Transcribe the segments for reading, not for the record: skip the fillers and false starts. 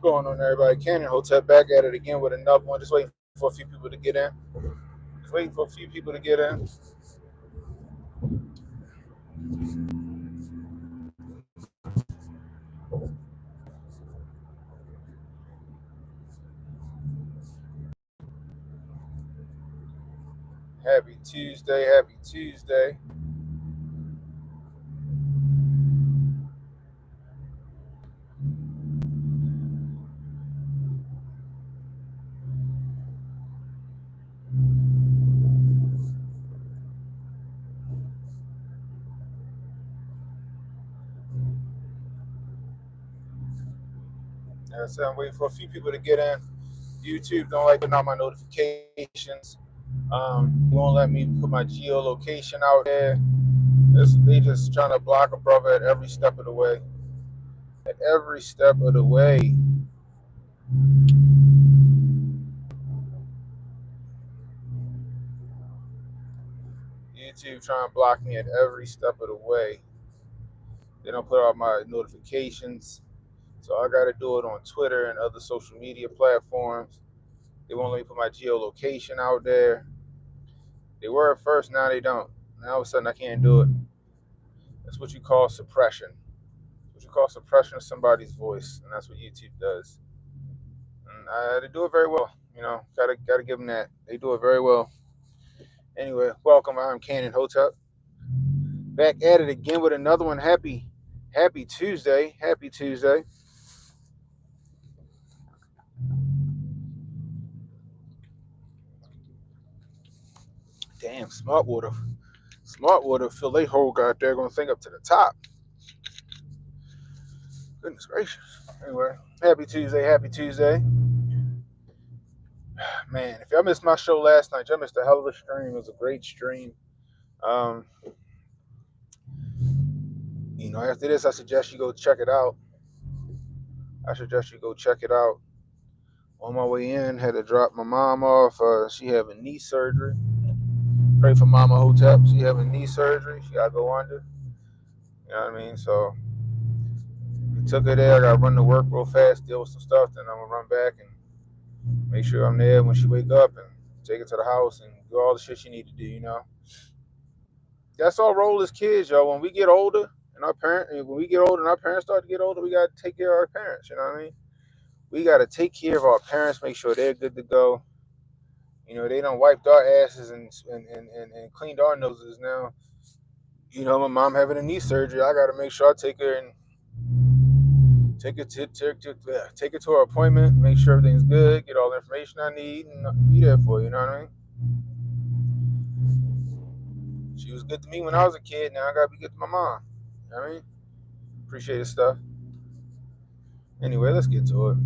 going on, everybody? Cannon Hotel back at it again with another one. Just waiting for a few people to get in. Just waiting for a few people to get in. Happy Tuesday. Happy Tuesday. Like I said, I'm waiting for a few people to get in. YouTube don't like putting out my notifications. They won't let me put my geolocation out there. They just trying to block a brother at every step of the way. At every step of the way. YouTube trying to block me at every step of the way. They don't put out my notifications. So I got to do it on Twitter and other social media platforms. They won't let me put my geolocation out there. They were at first, now they don't. Now all of a sudden I can't do it. That's what you call suppression. What you call suppression of somebody's voice, and that's what YouTube does. And they do it very well. Gotta give them that. They do it very well. Anyway, welcome. I'm Cannon Hotep. Back at it again with another one. Happy Tuesday. Happy Tuesday. Damn, Smart Water fill they hole out there, gonna think up to the top. Goodness gracious. Anyway, happy Tuesday. Man, if y'all missed my show last night, y'all missed a hell of a stream. It was a great stream. Um, After this, I suggest you go check it out. On my way in, had to drop my mom off. She having knee surgery. Pray for Mama Hotep. She having knee surgery. She gotta go under. You know what I mean? So we took her there. I gotta run to work real fast, deal with some stuff, then I'm gonna run back and make sure I'm there when she wake up and take her to the house and do all the shit she need to do. That's our role as kids, yo. When we get older and our parents start to get older, we gotta take care of our parents. You know what I mean? We gotta take care of our parents, make sure they're good to go. They done wiped our asses and cleaned our noses now. My mom having a knee surgery. I gotta make sure I take her and take her to her appointment, make sure everything's good, get all the information I need, and be there for her. You know what I mean? She was good to me when I was a kid. Now I gotta be good to my mom. You know what I mean? Appreciate this stuff. Anyway, let's get to it.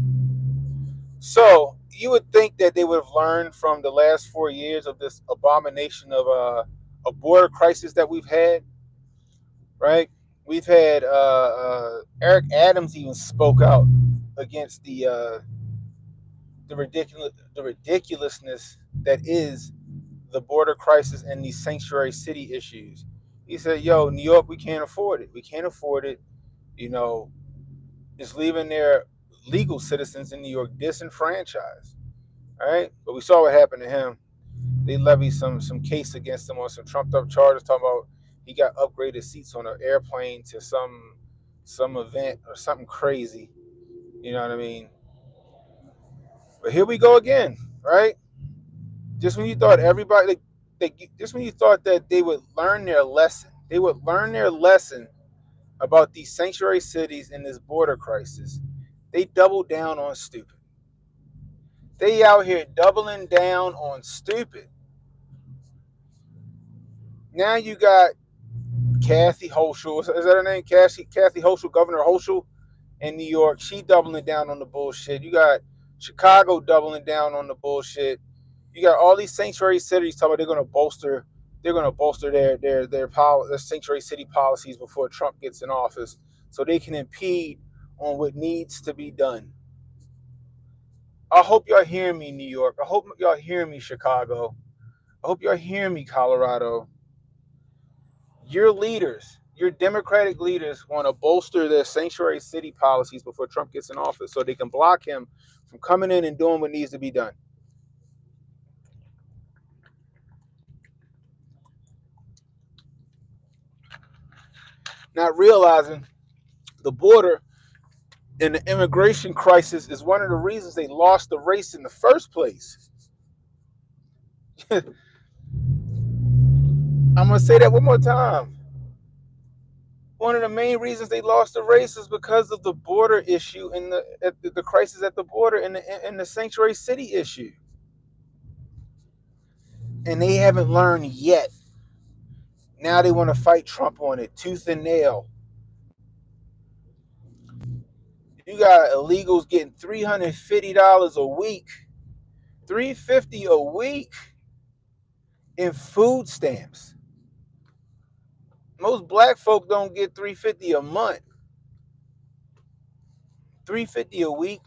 So you would think that they would have learned from the last 4 years of this abomination of a border crisis that we've had, right? We've had Eric Adams even spoke out against the ridiculousness that is the border crisis and these sanctuary city issues. He said, "Yo, New York, we can't afford it. We can't afford it. It's leaving their legal citizens in New York disenfranchised." All right, but we saw what happened to him. They levied some case against him on some trumped up charges, talking about he got upgraded seats on an airplane to some event or something crazy. You know what I mean? But here we go again, right? Just when you thought just when you thought that they would learn their lesson, about these sanctuary cities and this border crisis, they doubled down on stupid. They out here doubling down on stupid. Now you got Kathy Hochul, is that her name? Kathy Hochul, Governor Hochul in New York. She doubling down on the bullshit. You got Chicago doubling down on the bullshit. You got all these sanctuary cities talking about they're going to bolster their sanctuary city policies before Trump gets in office, so they can impede on what needs to be done. I hope y'all hearing me, New York. I hope y'all hearing me, Chicago. I hope y'all hearing me, Colorado. Your leaders, Your Democratic leaders want to bolster their sanctuary city policies before Trump gets in office so they can block him from coming in and doing what needs to be done. Not realizing the border and the immigration crisis is one of the reasons they lost the race in the first place. I'm going to say that one more time. One of the main reasons they lost the race is because of the border issue and the crisis at the border and the sanctuary city issue. And they haven't learned yet. Now they want to fight Trump on it, tooth and nail. You got illegals getting $350 a week, $350 a week in food stamps. Most black folk don't get $350 a month. $350 a week.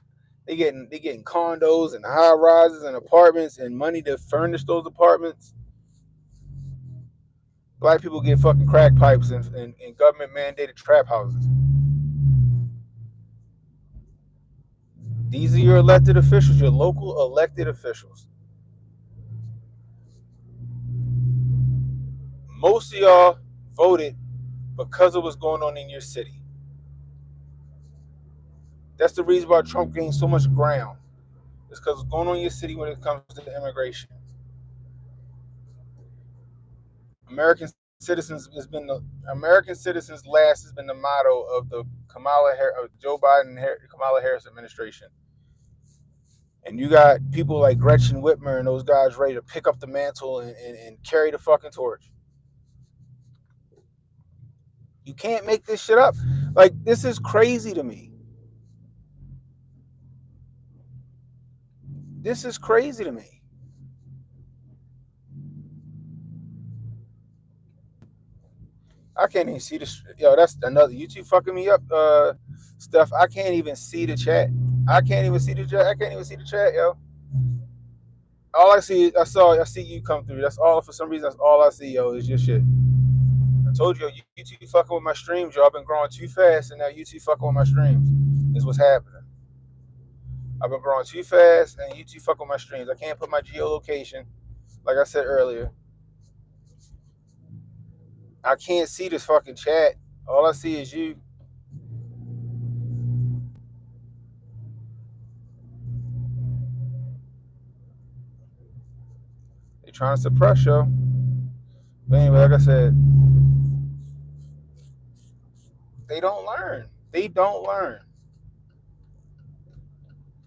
They getting condos and high rises and apartments and money to furnish those apartments. Black people get fucking crack pipes and government mandated trap houses. These are your elected officials, your local elected officials. Most of y'all voted because of what's going on in your city. That's the reason why Trump gained so much ground. It's because what's going on in your city when it comes to immigration. American citizens last has been the motto of the Joe Biden Kamala Harris administration. And you got people like Gretchen Whitmer and those guys ready to pick up the mantle and carry the fucking torch. You can't make this shit up. Like, this is crazy to me. This is crazy to me. I can't even see this. Yo, that's another YouTube fucking me up stuff. I can't even see the chat. I can't even see the chat, yo. All I see, I see you come through. That's all. For some reason, that's all I see, yo, is your shit. I told you, YouTube fucking with my streams, yo. I've been growing too fast, and now YouTube fucking with my streams. Is what's happening. I've been growing too fast, and YouTube fucking with my streams. I can't put my geolocation, like I said earlier. I can't see this fucking chat. All I see is you. They trying to suppress you. But anyway, like I said, they don't learn. They don't learn.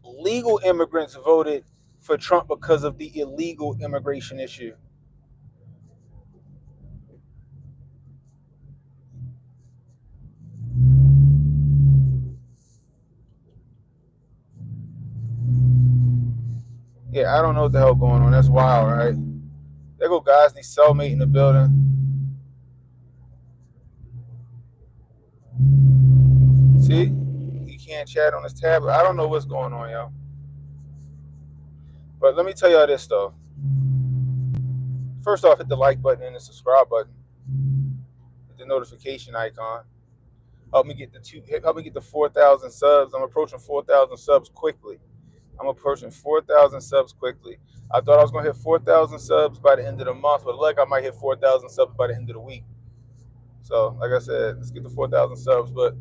Legal immigrants voted for Trump because of the illegal immigration issue. Yeah, I don't know what the hell going on. That's wild, right? There go guys, they cellmate in the building. See? You can't chat on this tablet. I don't know what's going on, yo. But let me tell y'all this, though. First off, hit the like button and the subscribe button. Hit the notification icon. Help me get the 4,000 subs. I'm approaching 4,000 subs quickly. I thought I was going to hit 4,000 subs by the end of the month, but I might hit 4,000 subs by the end of the week. So, like I said, let's get to 4,000 subs. But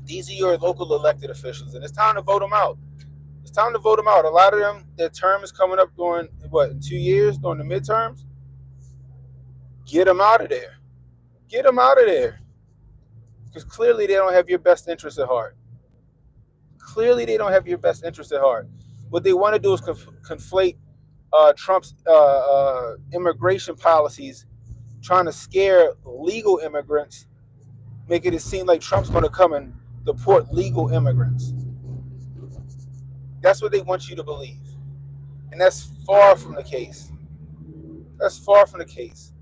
these are your local elected officials, and it's time to vote them out. It's time to vote them out. A lot of them, their term is coming up during, in 2 years, during the midterms? Get them out of there. Get them out of there. Because clearly they don't have your best interest at heart. Clearly they don't have your best interest at heart. What they want to do is conflate Trump's immigration policies, trying to scare legal immigrants, making it seem like Trump's going to come and deport legal immigrants. That's what they want you to believe. And that's far from the case. That's far from the case.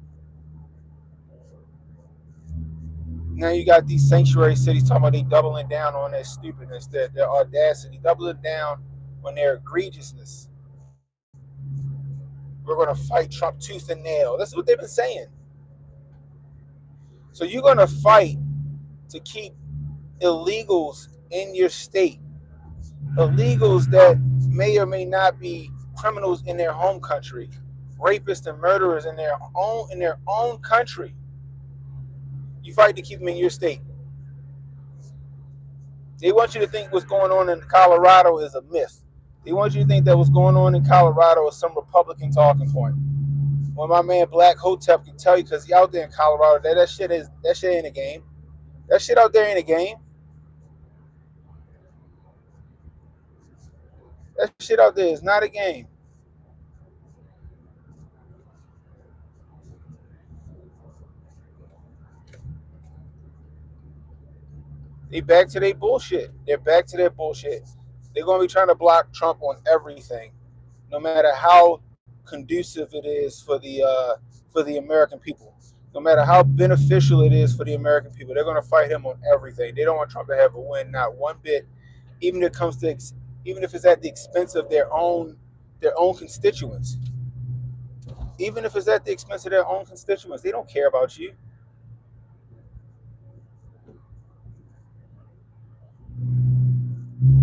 Now you got these sanctuary cities talking about they doubling down on their stupidness, their audacity, doubling down on their egregiousness. We're going to fight Trump tooth and nail. That's what they've been saying. So you're gonna fight to keep illegals in your state, illegals that may or may not be criminals in their home country, rapists and murderers in their own country. You fight to keep them in your state. They want you to think what's going on in Colorado is a myth. They want you to think that what's going on in Colorado is some Republican talking point. When my man Black Hotep can tell you, because he out there in Colorado, that shit ain't a game. That shit out there ain't a game. That shit out there is not a game. They back to their bullshit. They're back to their bullshit. They're gonna be trying to block Trump on everything, no matter how conducive it is for the American people. No matter how beneficial it is for the American people, they're gonna fight him on everything. They don't want Trump to have a win, not one bit, even if it comes to even if it's at the expense of their own constituents. Even if it's at the expense of their own constituents, they don't care about you.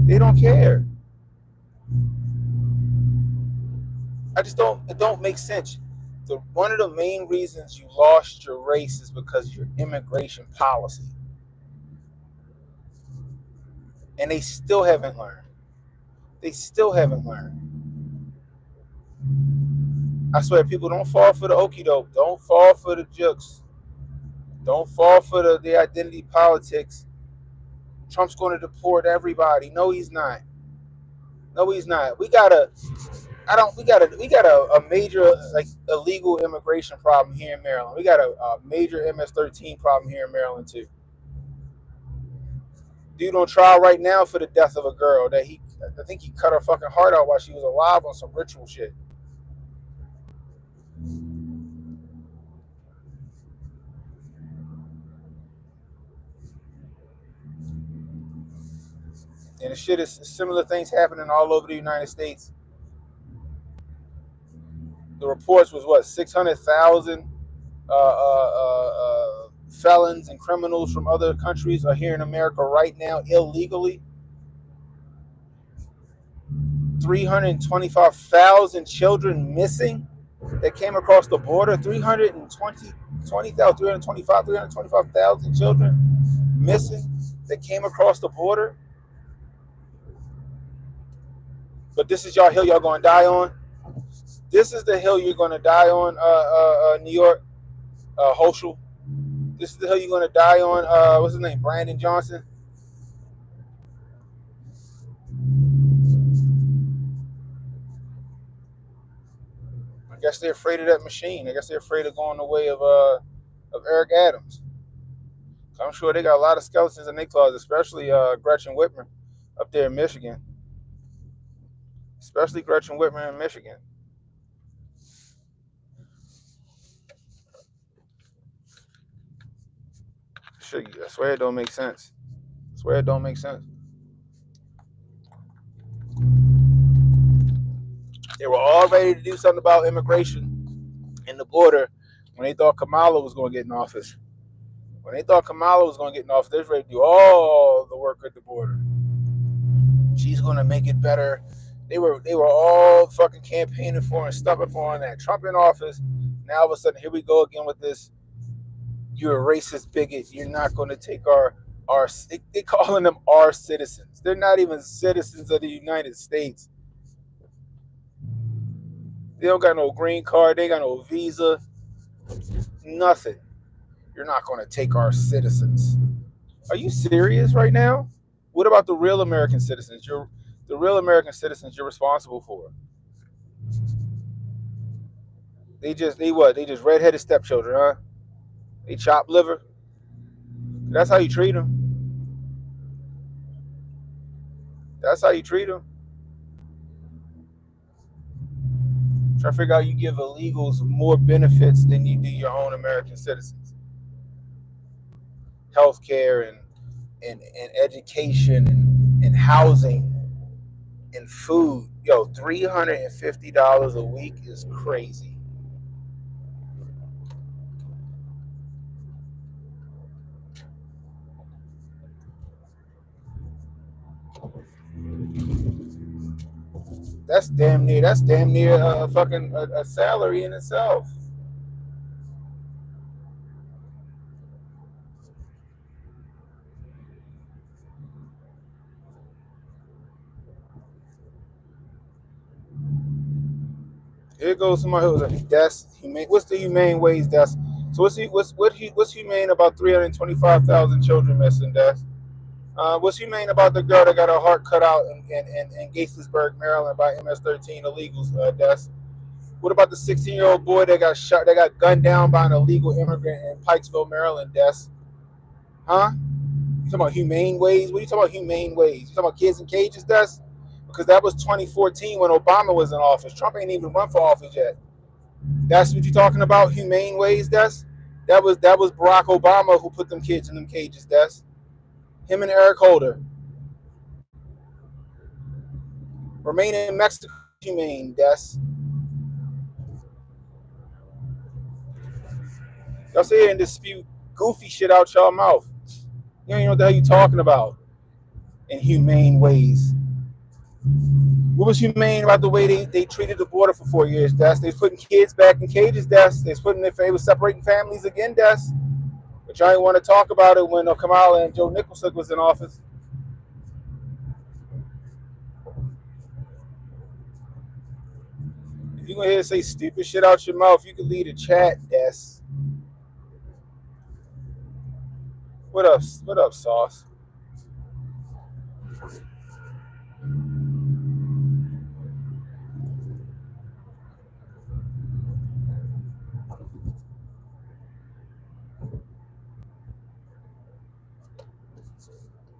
They don't care. It don't make sense. One of the main reasons you lost your race is because of your immigration policy. And they still haven't learned. They still haven't learned. I swear, people, don't fall for the okie doke. Don't fall for the jokes. Don't fall for the identity politics. Trump's going to deport everybody. No, he's not. No, he's not. We got a major illegal immigration problem here in Maryland. We got a major MS-13 problem here in Maryland too. Dude on trial right now for the death of a girl that I think he cut her fucking heart out while she was alive on some ritual shit. And the shit is similar things happening all over the United States. The reports was what, 600,000 felons and criminals from other countries are here in America right now illegally. 325,000 children missing that came across the border. 325,000 children missing that came across the border. But this is y'all hill y'all gonna die on. This is the hill you're gonna die on, New York, Hochul. This is the hill you're gonna die on. What's his name? Brandon Johnson. I guess they're afraid of that machine. I guess they're afraid of going the way of Eric Adams. I'm sure they got a lot of skeletons in their closet, especially Gretchen Whitmer up there in Michigan. Especially Gretchen Whitmer in Michigan. Shit, I swear it don't make sense. I swear it don't make sense. They were all ready to do something about immigration and the border when they thought Kamala was going to get in office. When they thought Kamala was going to get in office, they were ready to do all the work at the border. She's going to make it better. They were all fucking campaigning for and stuffing for that. Trump in office. Now all of a sudden, here we go again with this. You're a racist bigot. You're not going to take our they calling them our citizens. They're not even citizens of the United States. They don't got no green card. They got no visa. Nothing. You're not going to take our citizens. Are you serious right now? What about the real American citizens? The real American citizens you're responsible for. They just redheaded stepchildren, huh? They chop liver. That's how you treat them. That's how you treat them. Try to figure out you give illegals more benefits than you do your own American citizens. Healthcare and education and housing and food. Yo, $350 a week is crazy. That's damn near. That's damn near a fucking a salary in itself. Here goes somebody who's like, that's humane. What's the humane ways? That's so. What's humane about 325,000 children missing? That's what's humane about the girl that got her heart cut out in Gaithersburg, Maryland by MS-13 illegals? That's what about the 16-year-old boy that got shot, that got gunned down by an illegal immigrant in Pikesville, Maryland? That's huh? You talking about humane ways? What are you talking about humane ways? You talking about kids in cages? That's because that was 2014 when Obama was in office. Trump ain't even run for office yet. That's what you talking about, humane ways. That was Barack Obama who put them kids in them cages. That's him and Eric Holder. Remain in Mexico, humane. That's y'all sit here and dispute goofy shit out y'all mouth. You don't even know what the hell you talking about. In humane ways. What was humane about the way they treated the border for 4 years? That's they was putting kids back in cages. That's they was separating families again. That's but y'all didn't want to talk about it when Kamala and Joe Nicholson was in office. If you go ahead and say stupid shit out your mouth, you can leave the chat. That's what up. What up, Sauce?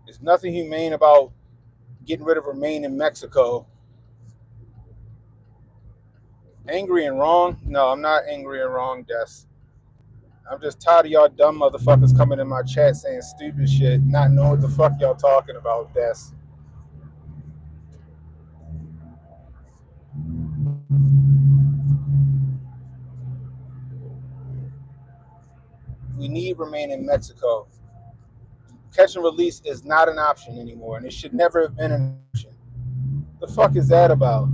There's nothing humane about getting rid of Remain in Mexico. Angry and wrong? No, I'm not angry and wrong, Des. I'm just tired of y'all dumb motherfuckers coming in my chat saying stupid shit, not knowing what the fuck y'all talking about, Des. We need Remain in Mexico. Catch and release is not an option anymore, and it should never have been an option. The fuck is that about?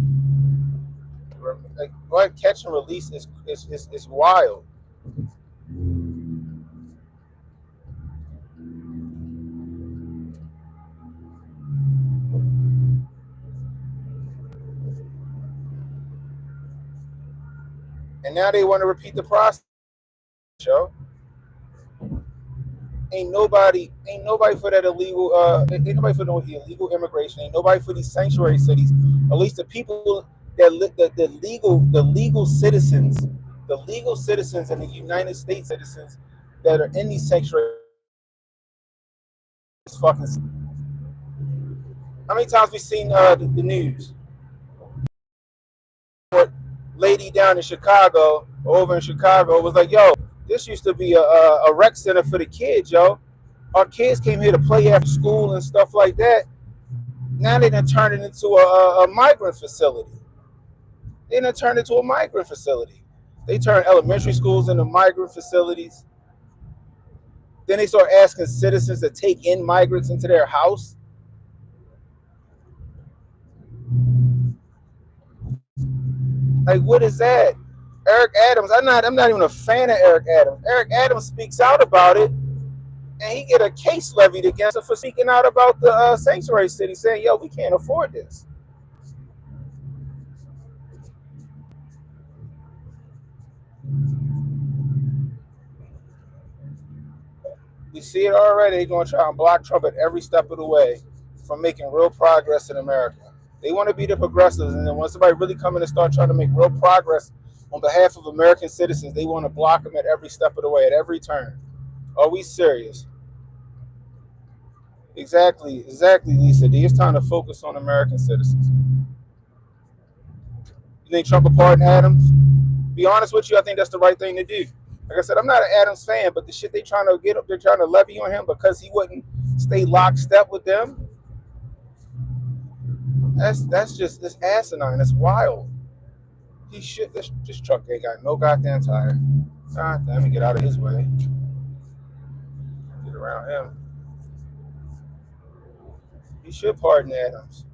Like, what catch and release is wild. And now they want to repeat the process, yo. Ain't nobody for that illegal ain't nobody for no illegal immigration, ain't nobody for these sanctuary cities. At least the people that the legal citizens and the United States citizens that are in these sanctuary fucking. How many times we seen the news? What lady down in Chicago, over in Chicago, was like, "Yo, this used to be a rec center for the kids, yo. Our kids came here to play after school and stuff like that. Now they done turned it into a migrant facility. They done turned it into a migrant facility. They turned elementary schools into migrant facilities. Then they start asking citizens to take in migrants into their house. Like, what is that? Eric Adams, I'm not even a fan of Eric Adams. Eric Adams speaks out about it, and he get a case levied against him for speaking out about the sanctuary city, saying, "Yo, we can't afford this." We see it already. They're going to try and block Trump at every step of the way from making real progress in America. They want to be the progressives, and then when somebody really come in and start trying to make real progress on behalf of American citizens, they want to block them at every step of the way, at every turn. Are we serious? Exactly, Lisa D. It's time to focus on American citizens. You think Trump will pardon Adams? Be honest with you, I think that's the right thing to do. Like I said, I'm not an Adams fan, but the shit they trying to get up, they're trying to levy on him because he wouldn't stay lockstep with them. That's just this asinine. It's wild. He should. This truck ain't got no goddamn tire. God damn it, get out of his way. Get around him. He should pardon Adams.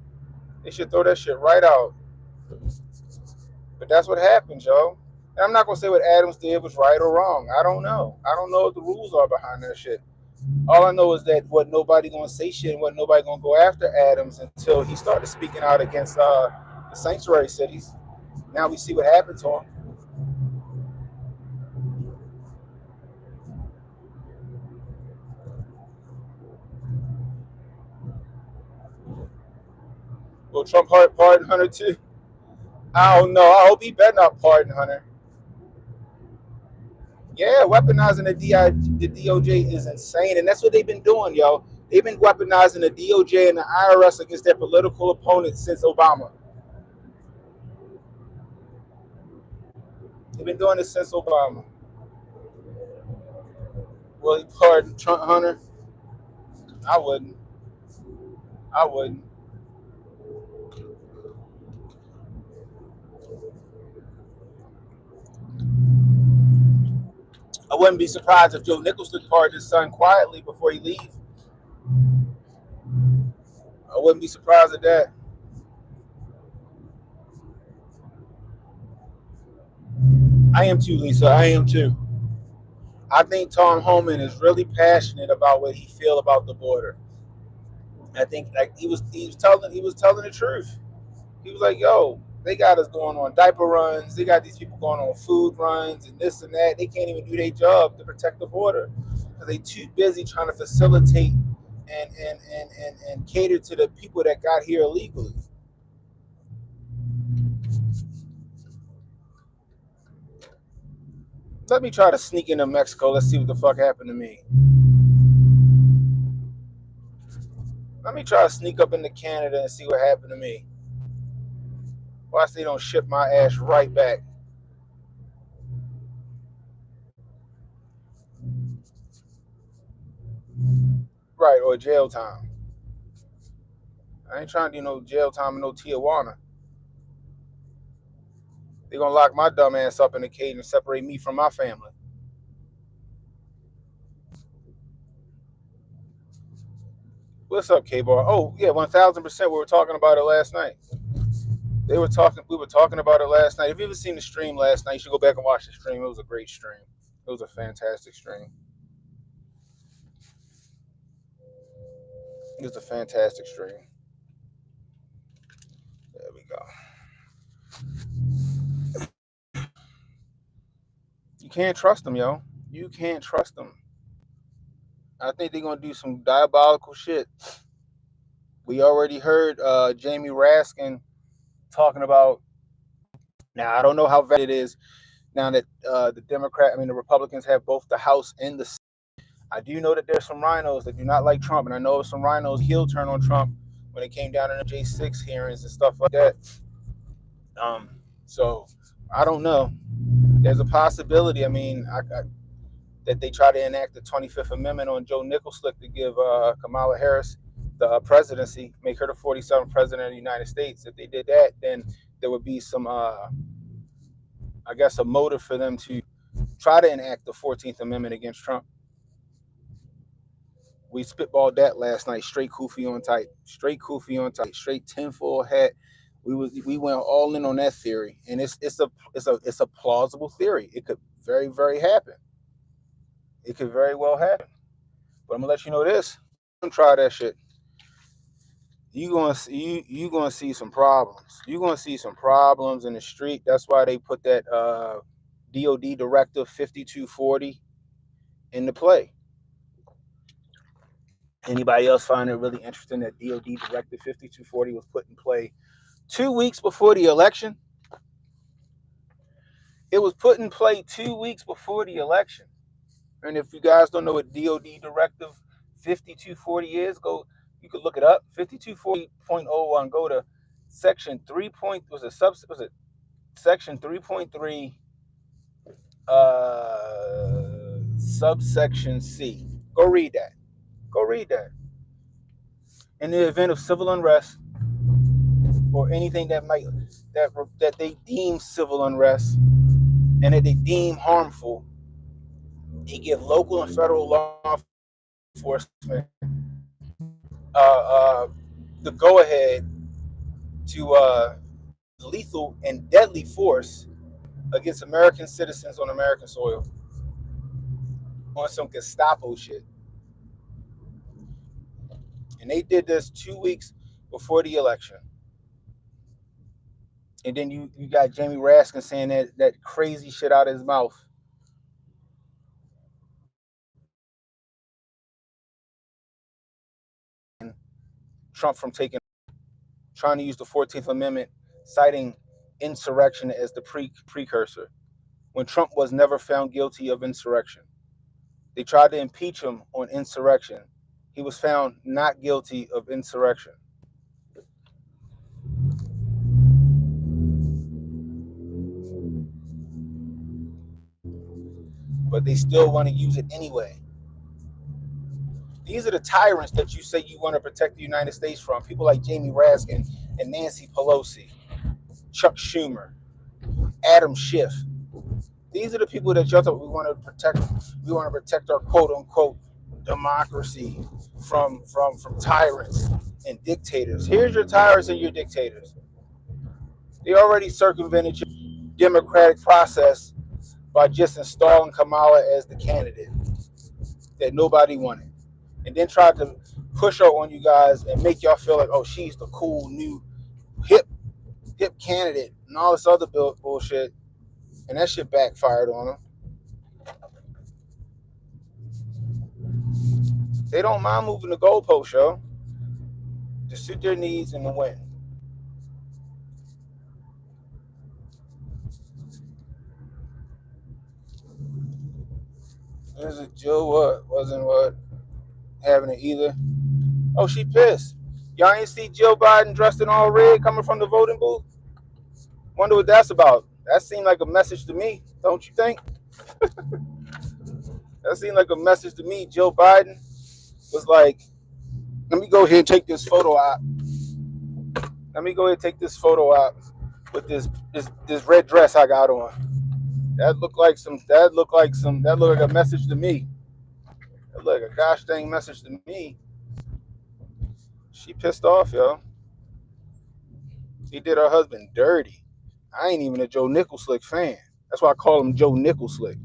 They should throw that shit right out. But that's what happens, yo. And I'm not gonna say what Adams did was right or wrong. I don't know. I don't know what the rules are behind that shit. All I know is that what nobody gonna say shit and what nobody gonna go after Adams until he started speaking out against the sanctuary cities. Now we see what happened to him. Will Trump pardon Hunter too? I don't know. I hope he better not pardon Hunter. Yeah, weaponizing the DOJ is insane, and that's what they've been doing, yo. They've been weaponizing the DOJ and the IRS against their political opponents since Obama. They've been doing this since Obama. Will he pardon Trump Hunter? I wouldn't. I wouldn't. I wouldn't be surprised if Joe Nichols would pardon his son quietly before he leaves. I wouldn't be surprised at that. I am too, Lisa. I am too. I think Tom Homan is really passionate about what he feel about the border. I think like he was telling the truth. He was like, "Yo, they got us going on diaper runs. They got these people going on food runs and this and that. They can't even do their job to protect the border because they too busy trying to facilitate and cater to the people that got here illegally." Let me try to sneak into Mexico. Let's see what the fuck happened to me. Let me try to sneak up into Canada and see what happened to me. Watch they don't ship my ass right back. Right, or jail time. I ain't trying to do no jail time in no Tijuana. They gonna lock my dumb ass up in a cage and separate me from my family. What's up, K-Bar? Oh, yeah, 1000%. We were talking about it last night. We were talking about it last night. If you ever seen the stream last night, you should go back and watch the stream. It was a great stream. It was a fantastic stream. It was a fantastic stream. There we go. You can't trust them, yo. You can't trust them. I think they're gonna do some diabolical shit. We already heard Jamie Raskin talking about. Now I don't know how valid it is now that the Republicans have both the House and the Senate. I do know that there's some rhinos that do not like Trump, and I know some rhinos heel turn on Trump when it came down to the J6 hearings and stuff like that. Um, so I don't know. There's a possibility. That they try to enact the 25th Amendment on Joe Nichols to give Kamala Harris the presidency, make her the 47th president of the United States. If they did that, then there would be some, I guess, a motive for them to try to enact the 14th Amendment against Trump. We spitballed that last night, straight kufi on tight, straight tinfoil hat. We went all in on that theory, and it's a plausible theory. It could very happen. It could very well happen. But I'm gonna let you know this: don't try that shit. You gonna see some problems. You gonna see some problems in the street. That's why they put that DOD Directive 5240 into play. Anybody else find it really interesting that DOD Directive 5240 was put in play 2 weeks before the election? It was put in play 2 weeks before the election. And if you guys don't know what DOD Directive 5240 is, you could look it up. 5240.01. Go to section 3. Was it section 3.3 subsection C. Go read that. In the event of civil unrest or anything that they deem civil unrest and that they deem harmful, they give local and federal law enforcement the go ahead to lethal and deadly force against American citizens on American soil on some Gestapo shit. And they did this 2 weeks before the election. And then you got Jamie Raskin saying that crazy shit out of his mouth. Trump from trying to use the 14th Amendment, citing insurrection as the precursor, when Trump was never found guilty of insurrection. They tried to impeach him on insurrection. He was found not guilty of insurrection. But they still want to use it anyway. These are the tyrants that you say you want to protect the United States from. People like Jamie Raskin and Nancy Pelosi, Chuck Schumer, Adam Schiff. These are the people that y'all thought we want to protect. We want to protect our quote unquote democracy from tyrants and dictators. Here's your tyrants and your dictators. They already circumvented your democratic process by just installing Kamala as the candidate that nobody wanted, and then tried to push her on you guys and make y'all feel like, oh, she's the cool new hip candidate and all this other bullshit, and that shit backfired on them. They don't mind moving the goalpost, yo, to suit their needs and to win. Is it Jill? What wasn't what having it either? Oh, she pissed. Y'all ain't see Jill Biden dressed in all red coming from the voting booth? Wonder what that's about. That seemed like a message to me, don't you think? That seemed like a message to me. Jill Biden was like, let me go ahead and take this photo out. Let me go ahead and take this photo out with this red dress I got on. That looked like a message to me. That looked like a gosh dang message to me. She pissed off, yo. He did her husband dirty. I ain't even a Joe Nickel-Slick fan. That's why I call him Joe Nickel-Slick.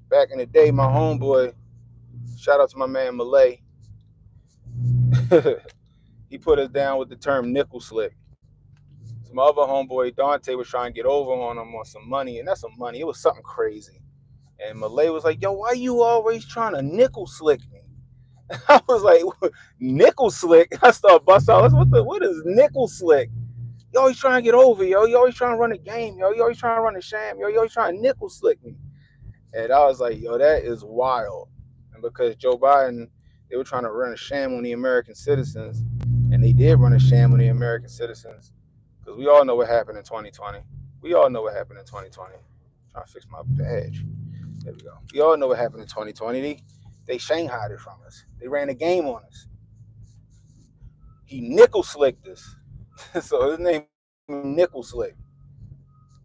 Back in the day, my homeboy, shout out to my man Malay, he put us down with the term Nickel-Slick. So my other homeboy, Dante, was trying to get over on him on some money, and that's some money. It was something crazy. And Malay was like, yo, why you always trying to Nickel-Slick me? I was like, Nickel-Slick? I started busting out. What is Nickel-Slick? You always trying to get over, yo. You always trying to run a game, yo. You always trying to run a sham, yo. You always trying to Nickel-Slick me. And I was like, yo, that is wild. And because Joe Biden, they were trying to run a sham on the American citizens, and they did run a sham on the American citizens, because we all know what happened in 2020. We all know what happened in 2020. I'm trying to fix my badge. There we go. We all know what happened in 2020. They shanghaied it from us. They ran a game on us. He Nickel-Slicked us. So his name is Nickel-Slick.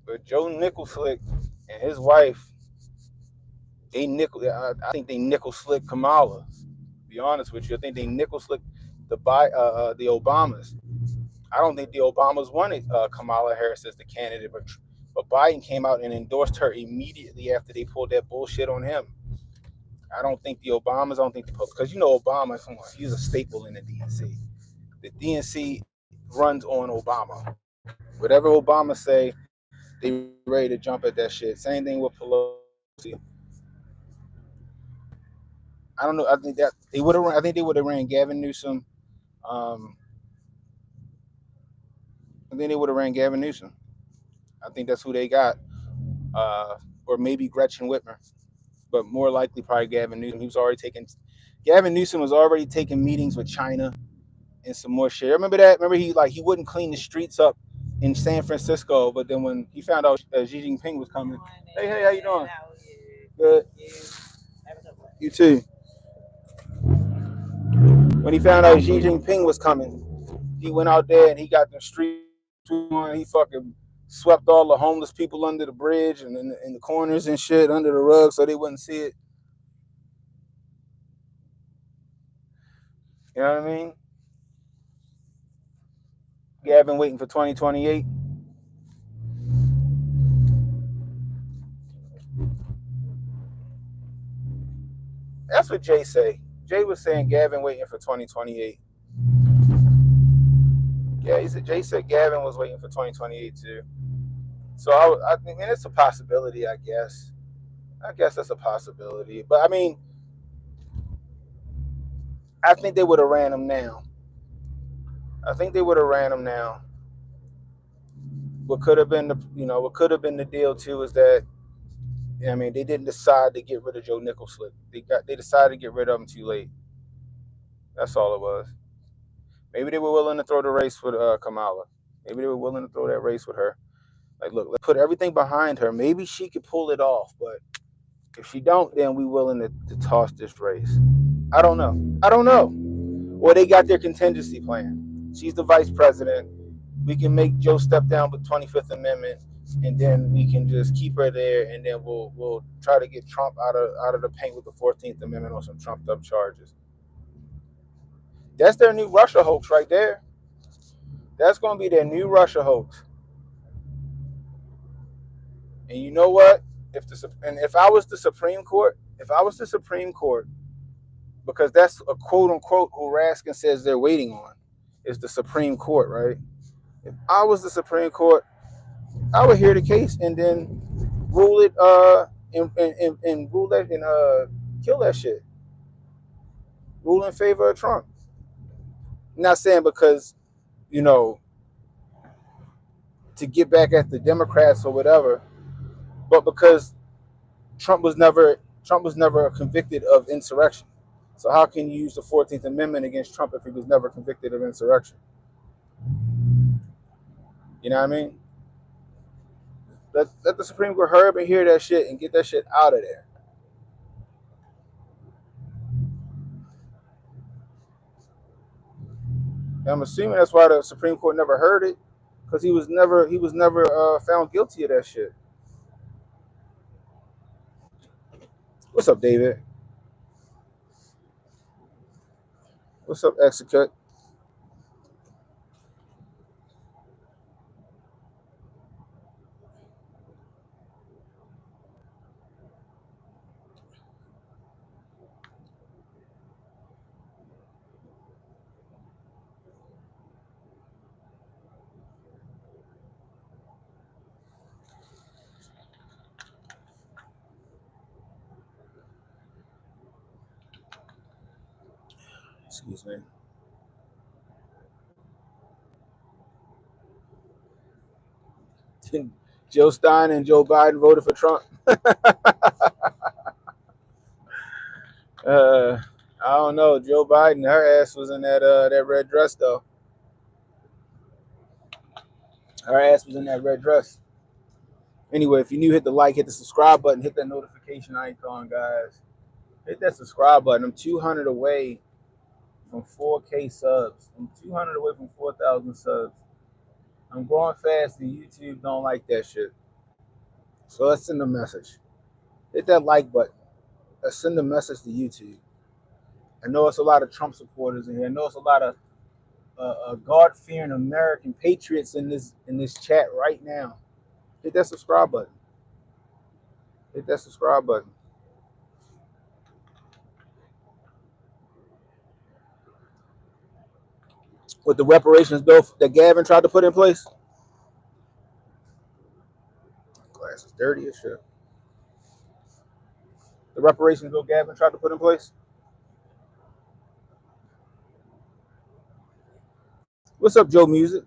But Joe Nickel-Slick and his wife, I think they Nickel-Slick Kamala. To be honest with you, I think they Nickel-Slick the Obamas. I don't think the Obamas wanted Kamala Harris as the candidate, but Biden came out and endorsed her immediately after they pulled that bullshit on him. I don't think the Obamas, because Obama, he's a staple in the DNC. The DNC runs on Obama. Whatever Obama say, they ready to jump at that shit. Same thing with Pelosi. I don't know. I think that they would have. I think they would have ran Gavin Newsom. Um, I think they would have ran Gavin Newsom. I think that's who they got, or maybe Gretchen Whitmer, but more likely probably Gavin Newsom. Gavin Newsom was already taking meetings with China and some more shit. Remember that? Remember he wouldn't clean the streets up in San Francisco, but then when he found out Xi Jinping was coming, hey, how you doing? Good. You too. When he found out Xi Jinping was coming, he went out there and he got the street. He fucking swept all the homeless people under the bridge and in the corners and shit under the rug so they wouldn't see it. You know what I mean? Gavin waiting for 2028. That's what Jay say. Jay was saying Gavin waiting for 2028. Yeah, Jay said Gavin was waiting for 2028 too. So I mean, it's a possibility, I guess. I guess that's a possibility. But I mean, I think they would have ran him now. I think they would have ran him now. What could have been the deal too is that, I mean, they didn't decide to get rid of Joe Nickel slick. They decided to get rid of him too late. That's all it was. Maybe they were willing to throw the race with Kamala. Maybe they were willing to throw that race with her. Like, look, let's put everything behind her. Maybe she could pull it off, but if she don't, then we willing to toss this race. I don't know. Or they got their contingency plan. She's the vice president. We can make Joe step down with 25th Amendment, and then we can just keep her there, and then we'll try to get Trump out of the paint with the 14th Amendment on some trumped up charges. That's their new Russia hoax right there. That's going to be their new Russia hoax. And you know what? If I was the Supreme Court, because that's a quote unquote who Raskin says they're waiting on, is the Supreme Court, right? If I was the Supreme Court, I would hear the case and then rule it and rule that and kill that shit. Rule in favor of Trump. I'm not saying because, you know, to get back at the Democrats or whatever, but because Trump was never convicted of insurrection. So how can you use the 14th Amendment against Trump if he was never convicted of insurrection? You know what I mean? Let the Supreme Court hurry up and hear that shit and get that shit out of there. And I'm assuming that's why the Supreme Court never heard it, because he was never found guilty of that shit. What's up, David? What's up, Execute? Excuse me. Joe Stein and Joe Biden voted for Trump. I don't know. Joe Biden, her ass was in that red dress though. Her ass was in that red dress. Anyway, if you're new, hit the like, hit the subscribe button, hit that notification icon, guys. Hit that subscribe button. I'm 200 away from 4K subs. I'm 200 away from 4,000 subs. I'm growing fast, and YouTube don't like that shit. So let's send a message. Hit that like button. Let's send a message to YouTube. I know it's a lot of Trump supporters in here. I know it's a lot of God-fearing American patriots in this chat right now. Hit that subscribe button. Hit that subscribe button. With the reparations bill that Gavin tried to put in place. Glass is dirty as shit. The reparations bill Gavin tried to put in place. What's up, Joe Music?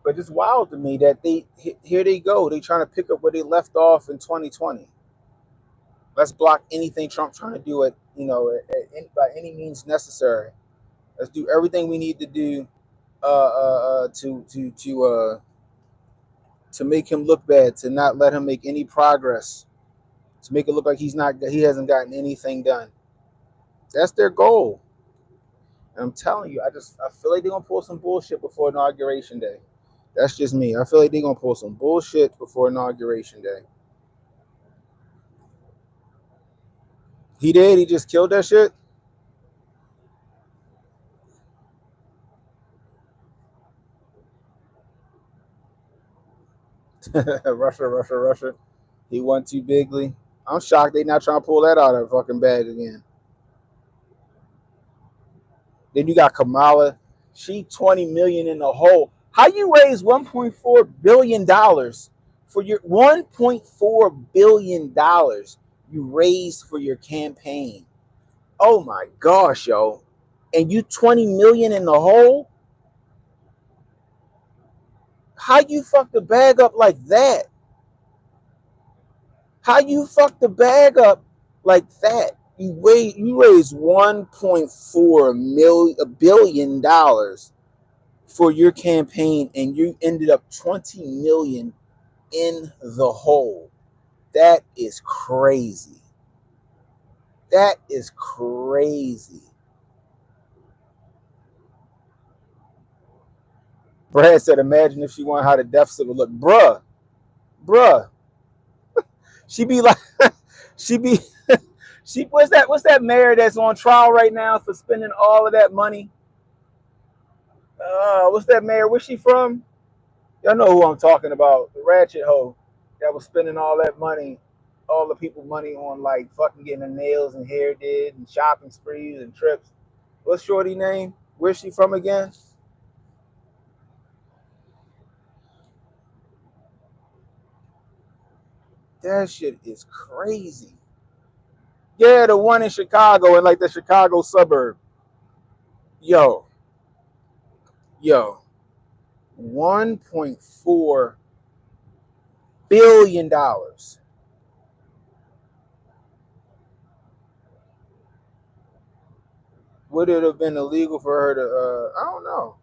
But it's wild to me that here they go. They trying to pick up where they left off in 2020. Let's block anything Trump trying to do by any means necessary. Let's do everything we need to do to make him look bad, to not let him make any progress, to make it look like he hasn't gotten anything done. That's their goal. And I'm telling you, I feel like they're gonna pull some bullshit before Inauguration Day. That's just me. I feel like they're gonna pull some bullshit before inauguration day. He did. He just killed that shit. Russia. He won too bigly. I'm shocked they not trying to pull that out of the fucking bag again. Then you got Kamala. She 20 million in the hole. How you raise 1.4 billion dollars for your 1.4 billion dollars you raised for your campaign? Oh my gosh, yo. And you 20 million in the hole? How you fuck the bag up like that? How you fuck the bag up like that? You raised 1.4 billion dollars for your campaign and you ended up 20 million in the hole. That is crazy. That is crazy. Brad said, imagine if she won how the deficit would look. Bruh. She be like, she be, what's that mayor that's on trial right now for spending all of that money? What's that mayor? Where's she from? Y'all know who I'm talking about. The ratchet hoe that was spending all that money, all the people money on like fucking getting her nails and hair did and shopping sprees and trips. What's Shorty name? Where's she from again? That shit is crazy. Yeah, the one in Chicago in like the Chicago suburb. Yo, yo, $1.4 billion. Would it have been illegal for her to? I don't know.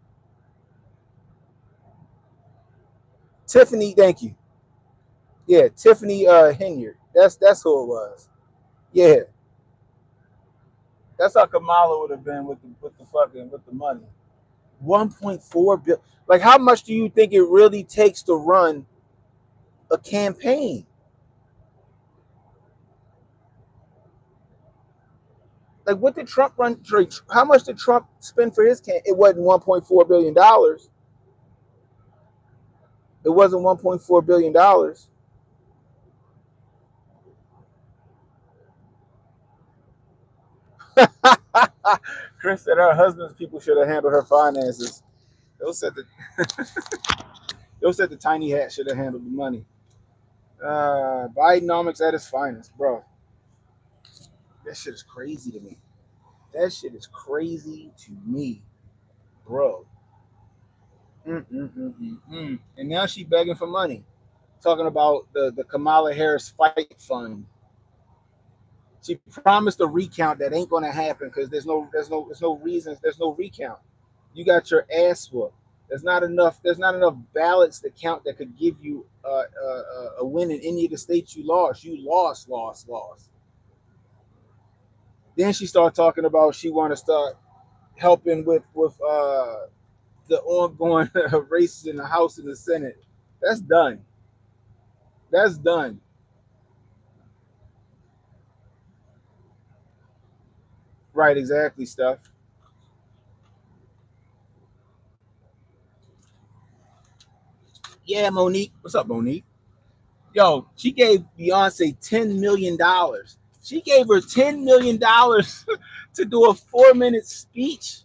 Tiffany, thank you. Yeah, Tiffany Henyard. That's who it was. Yeah, that's how Kamala would have been with the money. 1.4 billion. Like, how much do you think it really takes to run a campaign? Like, what did Trump run? How much did Trump spend for his campaign? It wasn't $1.4 billion. It wasn't $1.4 billion. Chris said her husband's people should have handled her finances. Those said the those said the tiny hat should have handled the money. Bidenomics at its finest, bro. That shit is crazy to me. That shit is crazy to me, bro. And now she begging for money, talking about the Kamala Harris fight fund. She promised a recount that ain't gonna happen because there's no reasons. There's no recount. You got your ass whooped. There's not enough. There's not enough ballots to count that could give you a win in any of the states you lost. You lost. Then she started talking about she want to start helping with the ongoing races in the House and the Senate. That's done. That's done. Right, exactly, stuff. Yeah, Monique. What's up, Monique? Yo, she gave Beyonce $10 million. She gave her $10 million to do a 4 minute speech.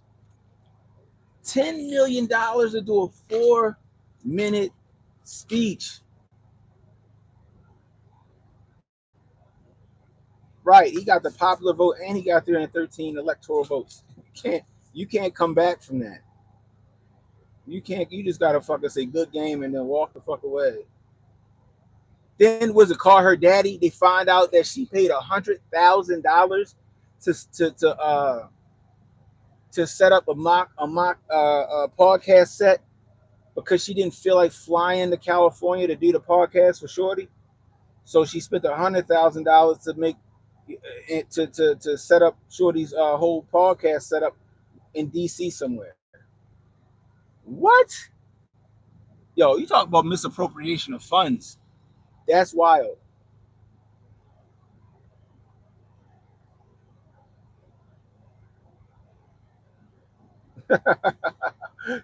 $10 million to do a 4 minute speech. Right. He got the popular vote and he got 313 electoral votes. You can't come back from that. You just gotta fucking say good game and then walk the fuck away. Then was it call her daddy? They find out that she paid $100,000 to set up a mock podcast set because she didn't feel like flying to California to do the podcast for Shorty. So she spent $100,000 to make to set up Shorty's whole podcast setup in DC somewhere. What? Yo, you talk about misappropriation of funds. That's wild.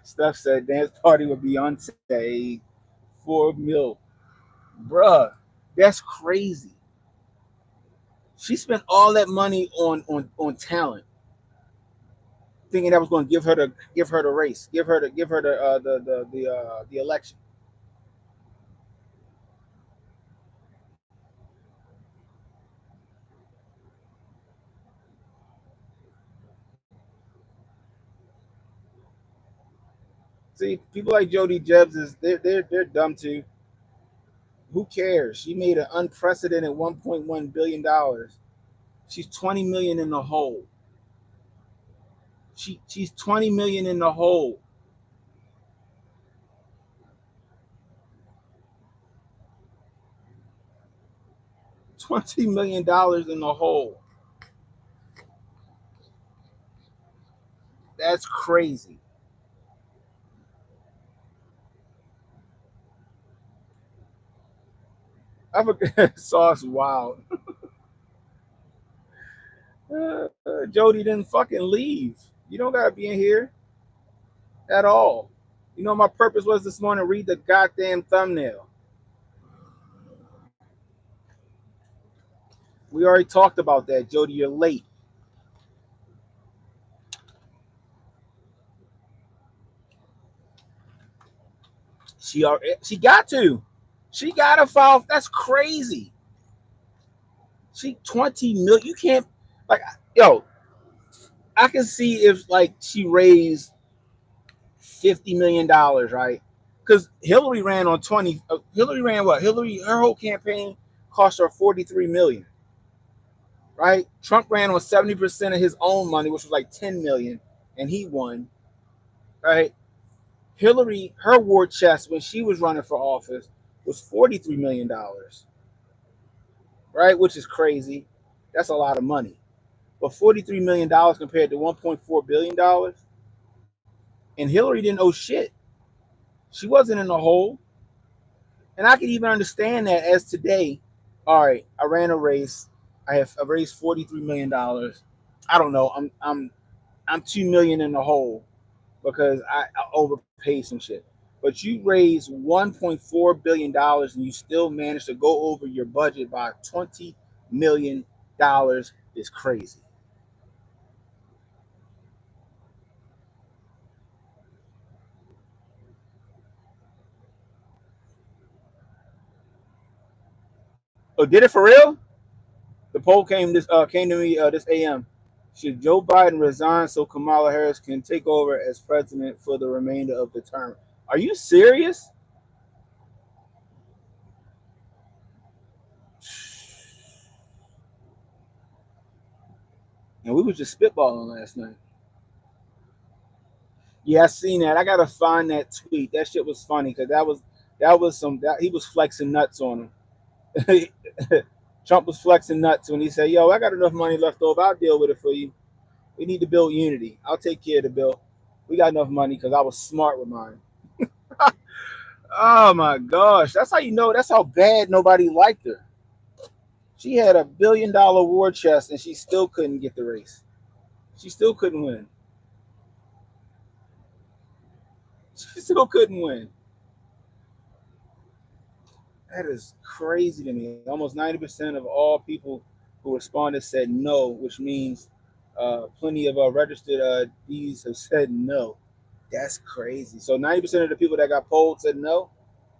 Steph said dance party with Beyonce, 4 mil. Bruh, that's crazy. She spent all that money on talent, thinking that was going to give her the race, give her the election. See, people like Jody Jebs is they're dumb too. Who cares? She made an unprecedented $1.1 billion. She's 20 million in the hole. She's 20 million in the hole. $20 million in the hole. That's crazy. I forgot. Sauce wild. Jody didn't fucking leave. You don't gotta be in here at all. You know my purpose was this morning? Read the goddamn thumbnail. We already talked about that, Jody. You're late. She got to. She got to file. That's crazy. She 20 million. You can't like yo. I can see if like she raised $50 million, right? Because Hillary ran on 20. Hillary ran what? Hillary her whole campaign cost her 43 million, right? Trump ran on 70% of his own money, which was like 10 million, and he won, right? Hillary her war chest when she was running for office was $43 million, right? Which is crazy. That's a lot of money. But $43 million compared to $1.4 billion, and Hillary didn't owe shit. She wasn't in the hole. And I can even understand that as today. All right, I ran a race. I raised $43 million. I don't know. I'm 2 million in the hole because I overpaid some shit. But you raised $1.4 billion and you still managed to go over your budget by $20 million is crazy. Oh, did it for real? The poll came to me this AM. Should Joe Biden resign so Kamala Harris can take over as president for the remainder of the term? Are you serious? And we were just spitballing last night. Yeah, I seen that. I gotta find that tweet. That shit was funny because that he was flexing nuts on him. Trump was flexing nuts when he said, "Yo, I got enough money left over. I'll deal with it for you. We need to build unity. I'll take care of the bill. We got enough money because I was smart with mine." Oh my gosh, that's how you know. That's how bad nobody liked her. She had $1 billion war chest and she still couldn't get the race. She still couldn't win. She still couldn't win. That is crazy to me. Almost 90% of all people who responded said no, which means plenty of registered Ds have said no. That's crazy. So 90% of the people that got polled said no,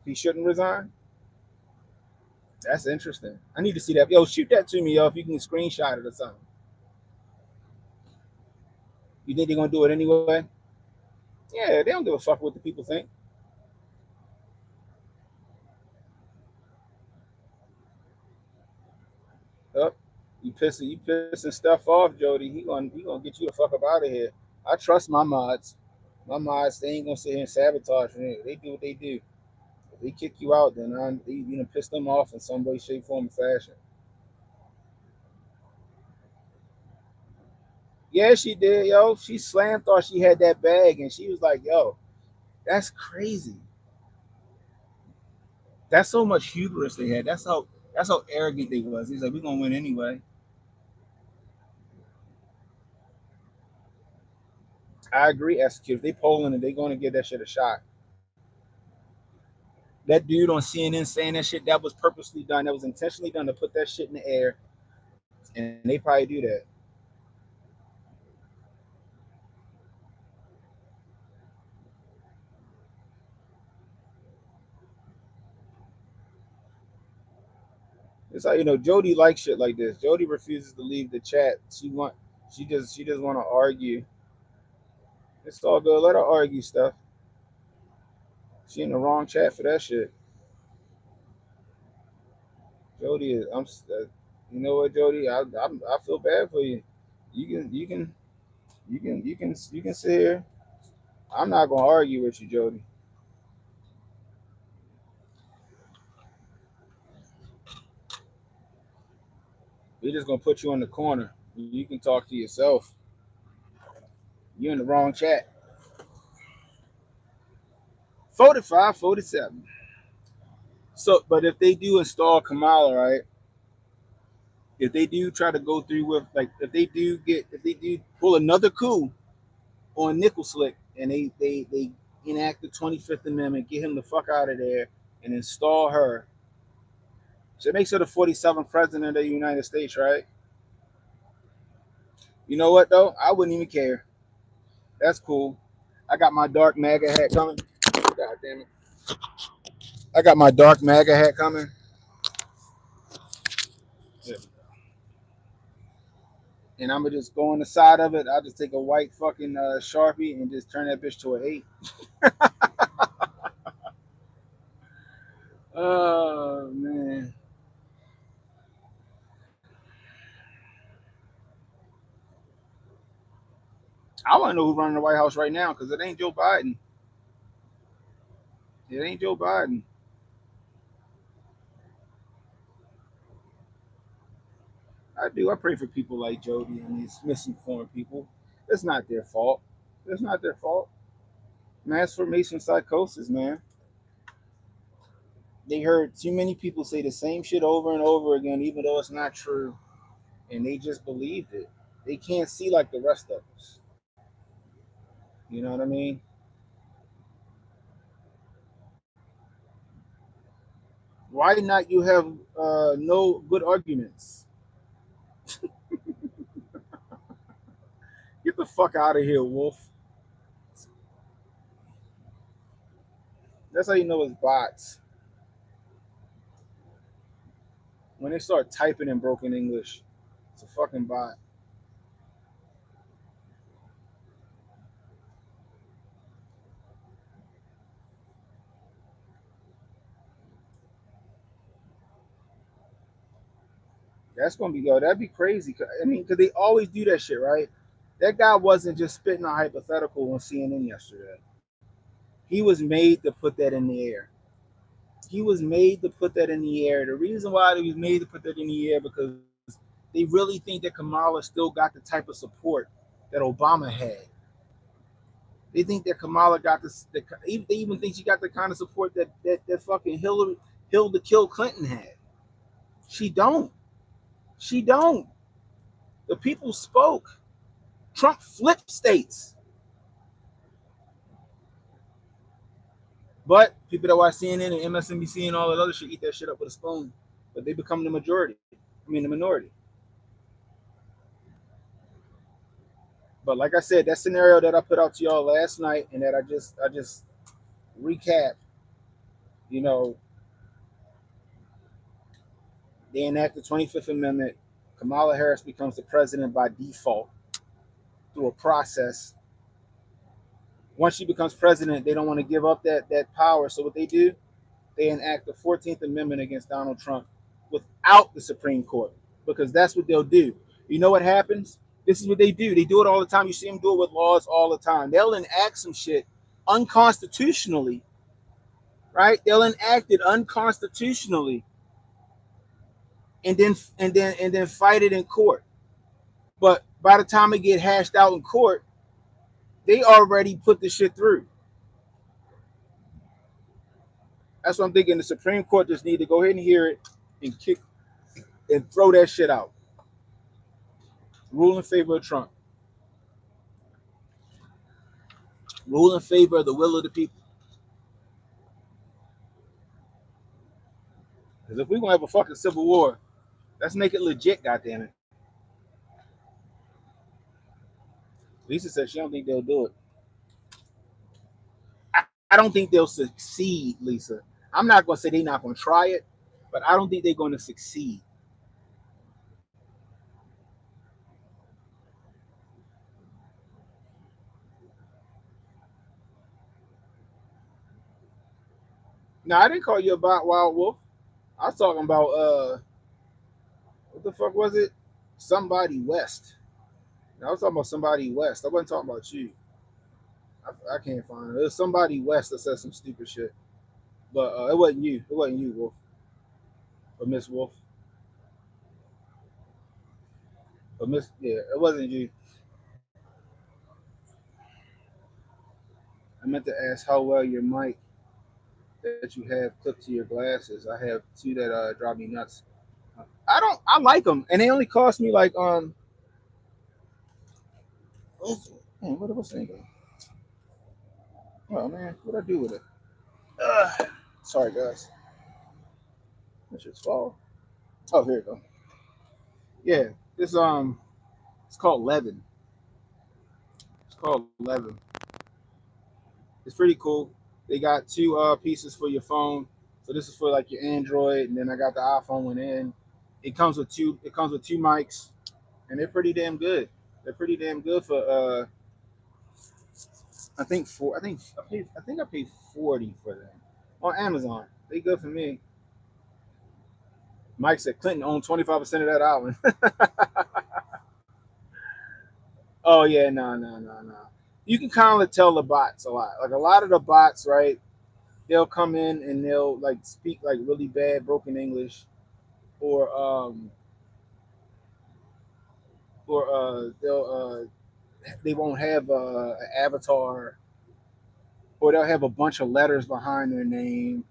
he shouldn't resign. That's interesting. I need to see that. Yo, shoot that to me, yo, if you can screenshot it or something. You think they're gonna do it anyway? Yeah, they don't give a fuck what the people think. Up, you pissing stuff off, Jody. He gonna get you the fuck up out of here. I trust my mods. My mods, they ain't gonna sit here and sabotage me. They do what they do. If they kick you out, then you know piss them off in some way, shape, form, or fashion. Yeah, she did, yo. She thought she had that bag, and she was like, "Yo, that's crazy." That's so much hubris they had. That's how arrogant they was. He's like, we're gonna win anyway. I agree, execute. If they polling and they gonna give that shit a shot. That dude on CNN saying that shit, that was purposely done. That was intentionally done to put that shit in the air, and they probably do that. It's like Jody likes shit like this. Jody refuses to leave the chat. She just want to argue. It's all good. Let her argue stuff. She in the wrong chat for that shit. Jody is. You know what, Jody? I feel bad for you. You can sit here. I'm not gonna argue with you, Jody. We're just gonna put you in the corner. You can talk to yourself. You're in the wrong chat. 45, 47. So, but if they do install Kamala, right? If they do try to go through with, like, if they do pull another coup on Nickel Slick and they enact the 25th Amendment, get him the fuck out of there, and install her. So it makes her the 47th president of the United States, right? You know what though? I wouldn't even care. That's cool. I got my dark MAGA hat coming. God damn it. I got my dark MAGA hat coming. Yeah. And I'm gonna just go on the side of it. I'll just take a white fucking Sharpie and just turn that bitch to an 8. Oh man. I want to know who's running the White House right now because it ain't Joe Biden. It ain't Joe Biden. I do. I pray for people like Jody and these misinformed people. It's not their fault. It's not their fault. Mass formation psychosis, man. They heard too many people say the same shit over and over again, even though it's not true, and they just believed it. They can't see like the rest of us. You know what I mean? Why not you have no good arguments? Get the fuck out of here, Wolf. That's how you know it's bots. When they start typing in broken English, it's a fucking bot. That's gonna be yo. That'd be crazy. I mean, because they always do that shit, right? That guy wasn't just spitting a hypothetical on CNN yesterday. He was made to put that in the air. He was made to put that in the air. The reason why he was made to put that in the air because they really think that Kamala still got the type of support that Obama had. They think that Kamala got this. They even think she got the kind of support that fucking Hillary kill Clinton had. She don't. She don't. The people spoke. Trump flipped states. But people that watch CNN and MSNBC and all that other shit eat that shit up with a spoon. But they become the majority. I mean, the minority. But like I said, that scenario that I put out to y'all last night and that I just recap, you know, they enact the 25th Amendment. Kamala Harris becomes the president by default through a process. Once she becomes president, they don't want to give up that power. So what they do, they enact the 14th Amendment against Donald Trump without the Supreme Court because that's what they'll do. You know what happens? This is what they do. They do it all the time. You see them do it with laws all the time. They'll enact some shit unconstitutionally, right? They'll enact it unconstitutionally and then fight it in court. But by the time it get hashed out in court, they already put the shit through. That's what I'm thinking. The Supreme Court just need to go ahead and hear it and kick and throw that shit out. Rule in favor of Trump. Rule in favor of the will of the people. Because if we're gonna have a fucking civil war, let's make it legit, goddammit. Lisa said she don't think they'll do it. I don't think they'll succeed, Lisa. I'm not gonna say they're not gonna try it, but I don't think they're gonna succeed. Now I didn't call you about Wild Wolf. I was talking about what the fuck was it? Somebody West. I was talking about somebody West. I wasn't talking about you. I can't find it. It was somebody West that said some stupid shit. But it wasn't you. It wasn't you, Wolf. Or Miss Wolf. Or Miss yeah, it wasn't you. I meant to ask how well your mic that you have clipped to your glasses. I have two that drive me nuts. I like them. And they only cost me like what was I thinking? Oh man, what'd I do with it? Sorry guys. That shit's fall. Oh, here you go. Yeah, this it's called Levin. It's called Levin. It's pretty cool. They got two pieces for your phone. So this is for like your Android, and then I got the iPhone one in. It comes with two. It comes with two mics, and they're pretty damn good. They're pretty damn good for I think for I think I paid 40 for them on Amazon. They good for me. Mike said Clinton owned 25% of that island. Oh yeah, no. You can kind of tell the bots a lot. Like a lot of the bots, right? They'll come in and they'll like speak like really bad broken English, or they won't have an avatar, or they'll have a bunch of letters behind their name,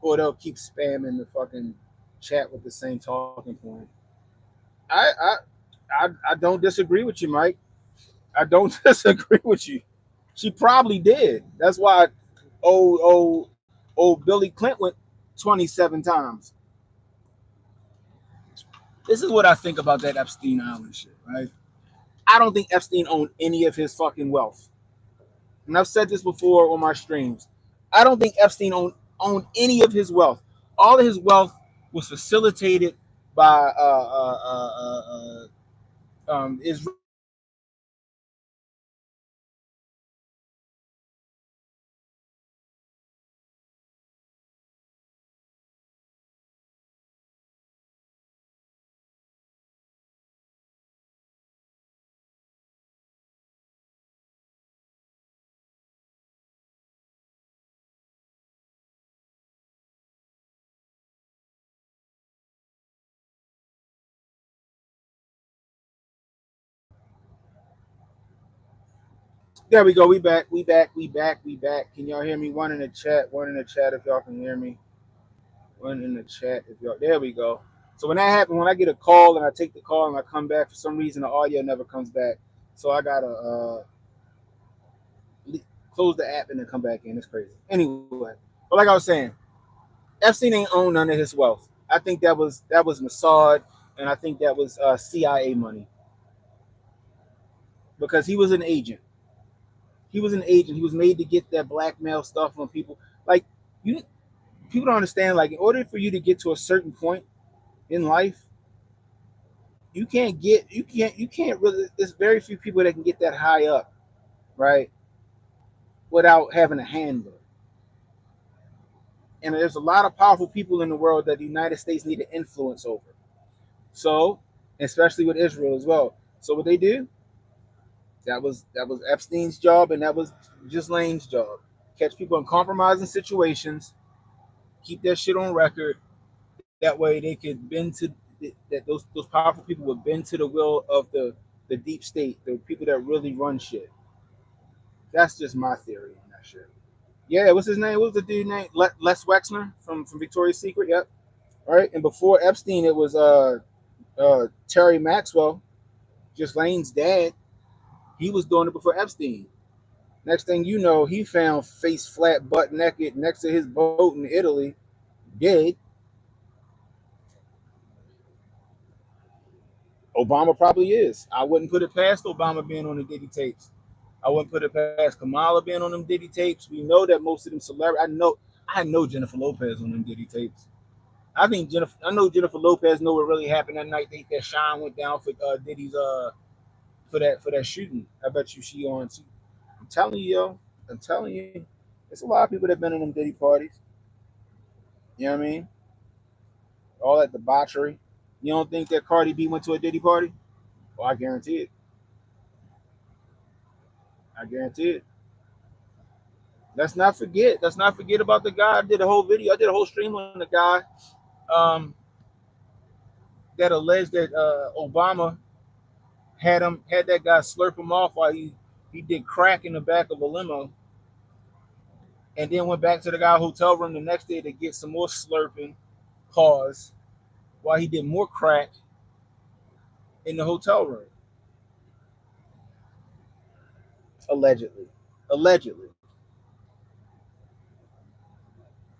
or they'll keep spamming the fucking chat with the same talking point. I I I don't disagree with you, Mike. I don't disagree with you. She probably did. That's why old Billy Clinton went 27 times. This is what I think about that Epstein Island shit, right? I don't think Epstein owned any of his fucking wealth. And I've said this before on my streams. I don't think Epstein owned any of his wealth. All of his wealth was facilitated by Israel. There we go. We back. We back. We back. We back. Can y'all hear me? One in the chat. One in the chat if y'all can hear me. One in the chat if y'all. There we go. So when that happens, when I get a call and I take the call and I come back, for some reason the audio never comes back. So I gotta close the app and then come back in. It's crazy. Anyway, but like I was saying, Epstein ain't owned none of his wealth. I think that was Mossad, and I think that was CIA money, because he was an agent. He was an agent. He was made to get that blackmail stuff from people. Like you, people don't understand. Like in order for you to get to a certain point in life, you can't really. There's very few people that can get that high up, right, without having a handle. And there's a lot of powerful people in the world that the United States need to influence over. So, especially with Israel as well. So what they do, that was Epstein's job, and that was Ghislaine's job. Catch people in compromising situations, keep that shit on record. That way they could bend to that those powerful people would bend to the will of the deep state, the people that really run shit. That's just my theory on that shit. Yeah, what's his name? What was the dude name? Les Wexner from Victoria's Secret. Yep. Right. And before Epstein, it was Terry Maxwell, Ghislaine's dad. He was doing it before Epstein. Next thing you know, he found face flat, butt naked next to his boat in Italy, dead. Obama probably is. I wouldn't put it past Obama being on the Diddy tapes. I wouldn't put it past Kamala being on them Diddy tapes. We know that most of them celebrities. I know Jennifer Lopez on them Diddy tapes. I know Jennifer Lopez know what really happened that night that Sean went down for Diddy's for that shooting. I bet you she on. I'm telling you, yo. I'm telling you. There's a lot of people that been in them Diddy parties. You know what I mean? All that debauchery. You don't think that Cardi B went to a Diddy party? Well, I guarantee it. I guarantee it. Let's not forget. Let's not forget about the guy. I did a whole video. I did a whole stream on the guy um, that alleged that Obama had that guy slurp him off while he did crack in the back of a limo, and then went back to the guy hotel room the next day to get some more slurping pause while he did more crack in the hotel room. Allegedly. Allegedly.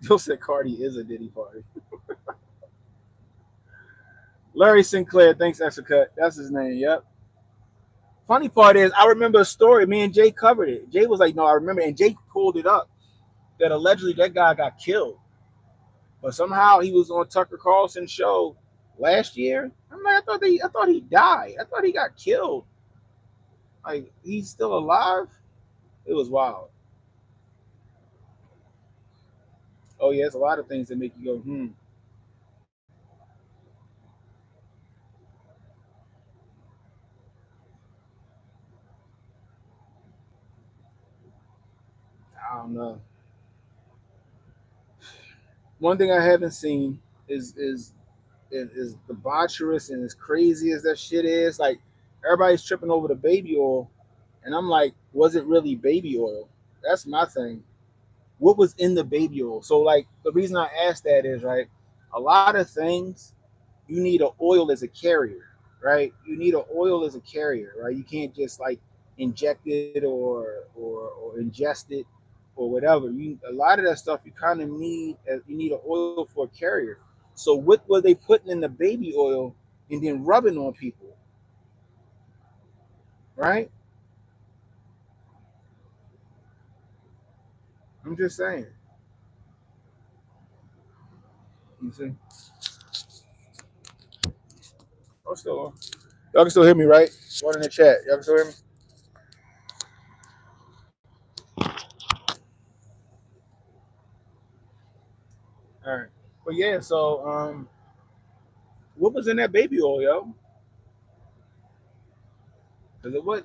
Joe said Cardi is a Diddy party. Larry Sinclair, thanks, Extra Cut. That's his name. Yep. Funny part is, I remember a story. Me and Jay covered it. Jay was like, "No, I remember," and Jay pulled it up that allegedly that guy got killed, but somehow he was on Tucker Carlson's show last year. I'm like, I thought he died. I thought he got killed. Like he's still alive. It was wild. Oh yeah, there's a lot of things that make you go, hmm. I don't know. One thing I haven't seen is debaucherous and as crazy as that shit is. Like everybody's tripping over the baby oil, and I'm like, was it really baby oil? That's my thing. What was in the baby oil? So like the reason I asked that is right. A lot of things you need an oil as a carrier, right? You need an oil as a carrier, right? You can't just like inject it or ingest it or whatever. You a lot of that stuff you kind of need. You need an oil for a carrier. So what were they putting in the baby oil and then rubbing on people, right? I'm just saying. You see? Oh, still on. Y'all can still hear me, right? One in the chat. Y'all can still hear me. All right. But yeah, so what was in that baby oil, yo? Because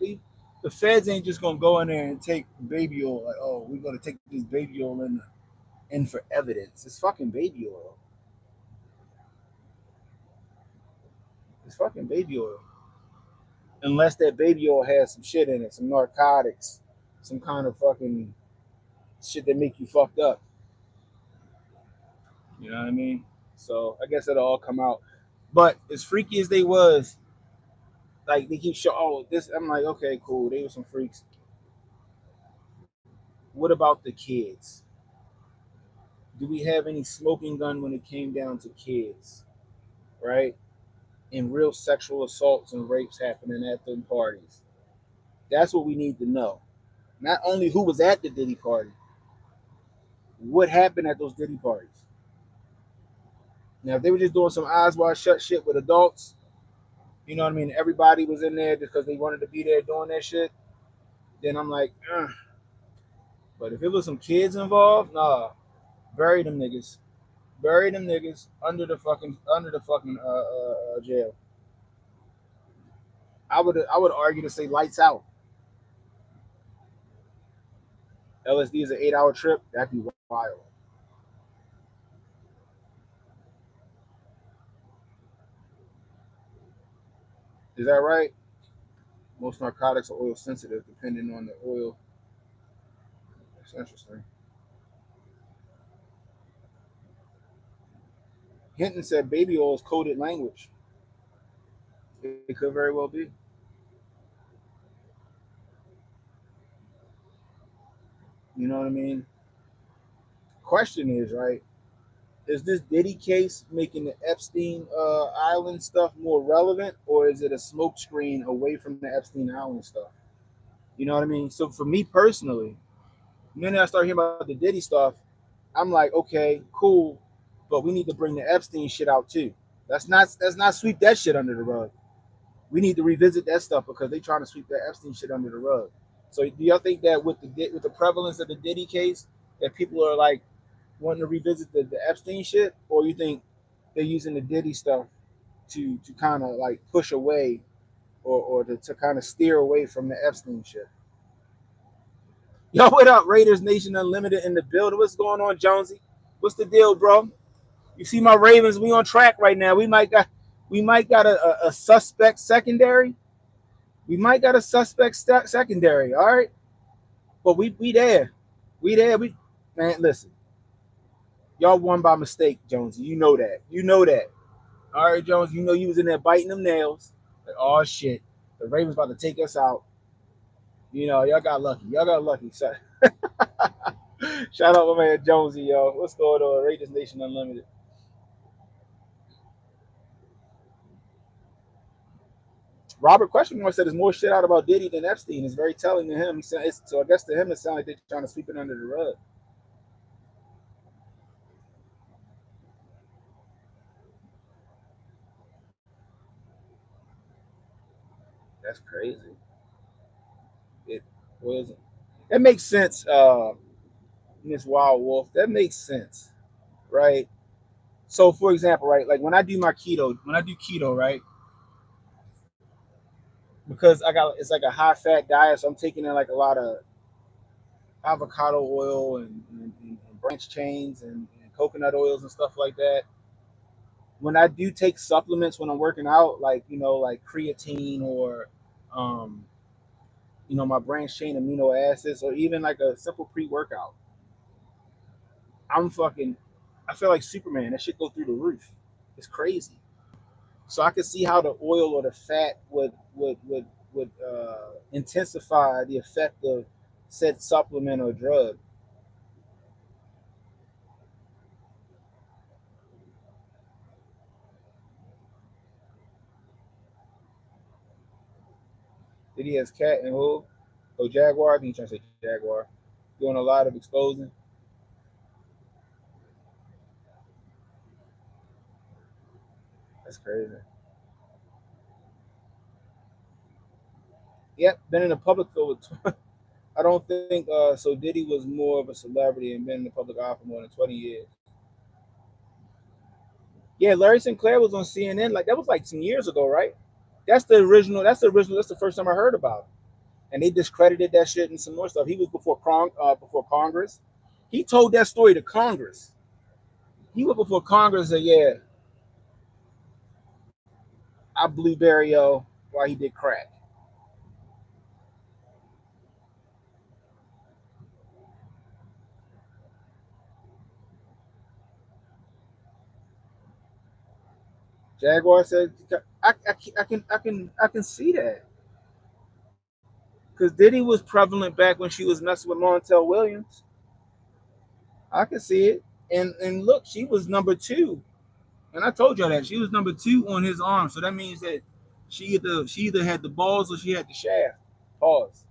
the feds ain't just gonna go in there and take baby oil. Like, oh, we're gonna take this baby oil in for evidence. It's fucking baby oil. It's fucking baby oil. Unless that baby oil has some shit in it, some narcotics, some kind of fucking shit that make you fucked up. You know what I mean? So I guess it'll all come out. But as freaky as they was, like they keep showing, oh, this. I'm like, okay, cool. They were some freaks. What about the kids? Do we have any smoking gun when it came down to kids? Right? And real sexual assaults and rapes happening at them parties. That's what we need to know. Not only who was at the Diddy party, what happened at those Diddy parties. Now, if they were just doing some eyes wide shut shit with adults, you know what I mean? Everybody was in there because they wanted to be there doing that shit. Then I'm like, ugh. But if it was some kids involved, nah, bury them niggas, bury them niggas under the fucking jail. I would argue to say lights out. LSD is an 8 hour trip. That'd be wild. Is that right? Most narcotics are oil sensitive, depending on the oil. That's interesting. Hinton said baby oil is coded language. It could very well be. You know what I mean? Question is, right? Is this Diddy case making the Epstein Island stuff more relevant, or is it a smokescreen away from the Epstein Island stuff? You know what I mean? So for me personally, the minute I start hearing about the Diddy stuff, I'm like, okay, cool, but we need to bring the Epstein shit out too. Let's not sweep that shit under the rug. We need to revisit that stuff because they trying to sweep that Epstein shit under the rug. So do y'all think that with the prevalence of the Diddy case, that people are like wanting to revisit the Epstein shit, or you think they're using the Diddy stuff to kind of like push away or to kind of steer away from the Epstein shit? Yo, what up, Raiders Nation Unlimited in the building? What's going on, Jonesy? What's the deal, bro? You see my Ravens? We on track right now. We might got a suspect secondary. We might got a suspect secondary. All right, but we there. We there. We man, listen. Y'all won by mistake, Jonesy. You know that. You know that. All right, Jones. You know you was in there biting them nails. Like, oh shit, the Ravens about to take us out. You know, y'all got lucky. Y'all got lucky. So, shout out my man Jonesy, yo. What's going on? Raiders Nation Unlimited. Robert Question Mark said there's more shit out about Diddy than Epstein. It's very telling to him. He said, so I guess to him it sounds like they're trying to sweep it under the rug. That's crazy. It was. That makes sense, Miss Wild Wolf. That makes sense, right? So, for example, right, like when I do keto, right, because I got it's like a high fat diet, so I'm taking in like a lot of avocado oil and branch chains and coconut oils and stuff like that. When I do take supplements when I'm working out, like like creatine or um, my branch chain amino acids, or even like a simple pre workout, I'm fucking. I feel like Superman. That shit go through the roof. It's crazy. So I can see how the oil or the fat would intensify the effect of said supplement or drug. Did he has cat and who? Oh, Jaguar. I think he's trying to say Jaguar. Doing a lot of exposing. That's crazy. Yep, been in the public for I don't think so. Diddy was more of a celebrity and been in the public eye for more than 20 years. Yeah, Larry Sinclair was on CNN. Like that was like some years ago, right? That's the original. That's the original. That's the first time I heard about it. And they discredited that shit and some more stuff. He was before Congress. He told that story to Congress. He was before Congress. And yeah, I blew Barrio while he did crack. Jaguar said, I can see that because Diddy was prevalent back when she was messing with Montel Williams. I can see it. And look, she was number two, and I told you that she was number two on his arm. So that means that she either had the balls or she had the shaft. Pause.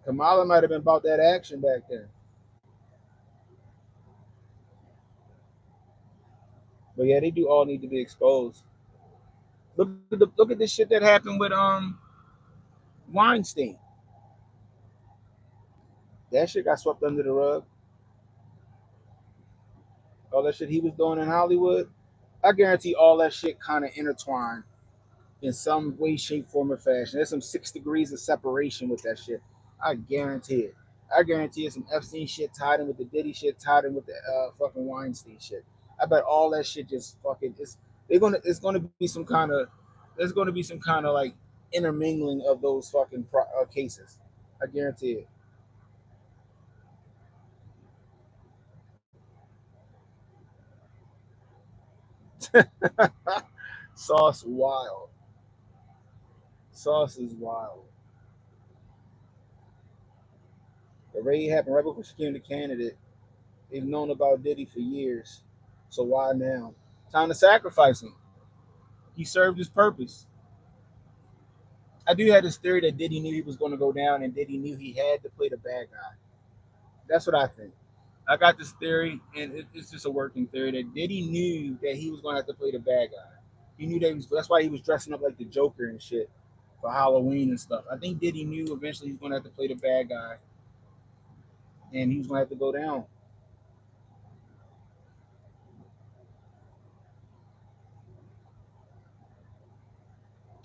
Kamala might have been about that action back then. But yeah, they do all need to be exposed. Look at this shit that happened with Weinstein. That shit got swept under the rug. All that shit he was doing in Hollywood. I guarantee all that shit kind of intertwined in some way, shape, form, or fashion. There's some 6 degrees of separation with that shit. I guarantee it. I guarantee it's some Epstein shit tied in with the Diddy shit, tied in with the fucking Weinstein shit. I bet all that shit just fucking it's gonna be some kind of there's gonna be some kind of like intermingling of those fucking cases. I guarantee it. Sauce wild. Sauce is wild. The raid happened right before she became the candidate. They've known about Diddy for years. So why now? Time to sacrifice him. He served his purpose. I do have this theory that Diddy knew he was going to go down and Diddy knew he had to play the bad guy. That's what I think. I got this theory, and it's just a working theory that Diddy knew that he was going to have to play the bad guy. He knew that that's why he was dressing up like the Joker and shit for Halloween and stuff. I think Diddy knew eventually he was going to have to play the bad guy, and he was going to have to go down.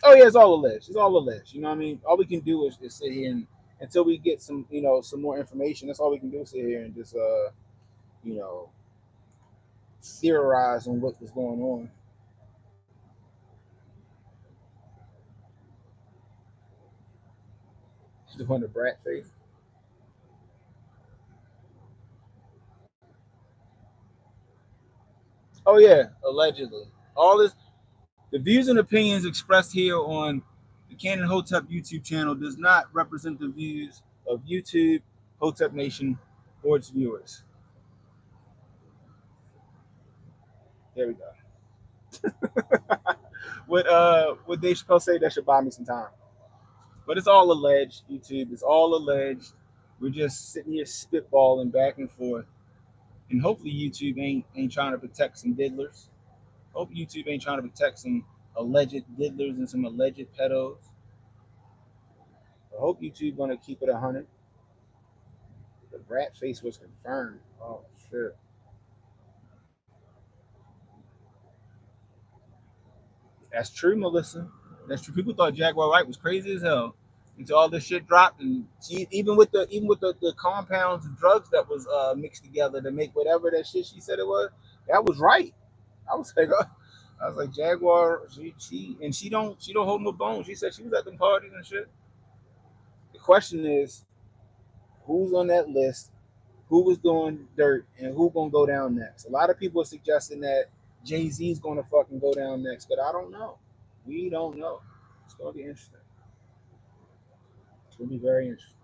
Oh yeah, it's all alleged. It's all alleged. You know what I mean? All we can do is sit here and until we get some, some more information. That's all we can do. Sit here and just, you know, theorize on what was going on. The one the brat face. Oh yeah, allegedly. All this, the views and opinions expressed here on the Canon Hotep YouTube channel does not represent the views of YouTube, Hotep Nation, or its viewers. There we go. What Dave Chappelle say? That should buy me some time. But it's all alleged. YouTube is all alleged. We're just sitting here spitballing back and forth, and hopefully YouTube ain't trying to protect some diddlers. Hope YouTube ain't trying to protect some alleged diddlers and some alleged pedos. I hope YouTube gonna keep it 100. The rat face was confirmed. Oh shit. That's true, Melissa. That's true. People thought Jaguar White was crazy as hell until all this shit dropped, and she even with the compounds and drugs that was mixed together to make whatever that shit she said it was, that was right. I was like, I was like Jaguar. She don't hold no bones. She said she was at them parties and shit. The question is, who's on that list? Who was doing dirt, and who gonna go down next? A lot of people are suggesting that Jay-Z's gonna fucking go down next, but I don't know. We don't know. It's gonna be interesting. It's gonna be very interesting.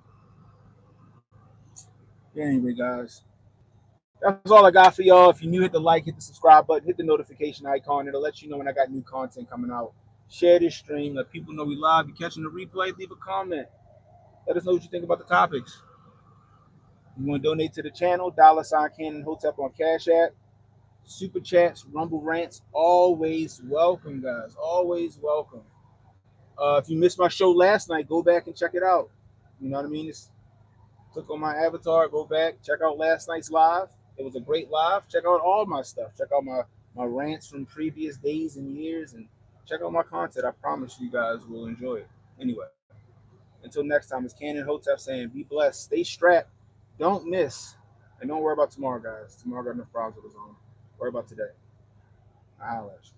Anyway, guys, that's all I got for y'all. If you're new, hit the like, hit the subscribe button, hit the notification icon. It'll let you know when I got new content coming out. Share this stream. Let people know we live. If you're catching the replay, leave a comment. Let us know what you think about the topics. You want to donate to the channel, $ Canon Hotep on Cash App. Super chats, rumble rants, always welcome, guys. Always welcome. If you missed my show last night, go back and check it out. You know what I mean? Click on my avatar, go back, check out last night's live. It was a great live. Check out all my stuff. Check out my rants from previous days and years, and check out my content. I promise you guys will enjoy it. Anyway, until next time, it's Canon Hotep saying, be blessed, stay strapped, don't miss, and don't worry about tomorrow, guys. Tomorrow got no problems with his own. Worry about today. I'll let you.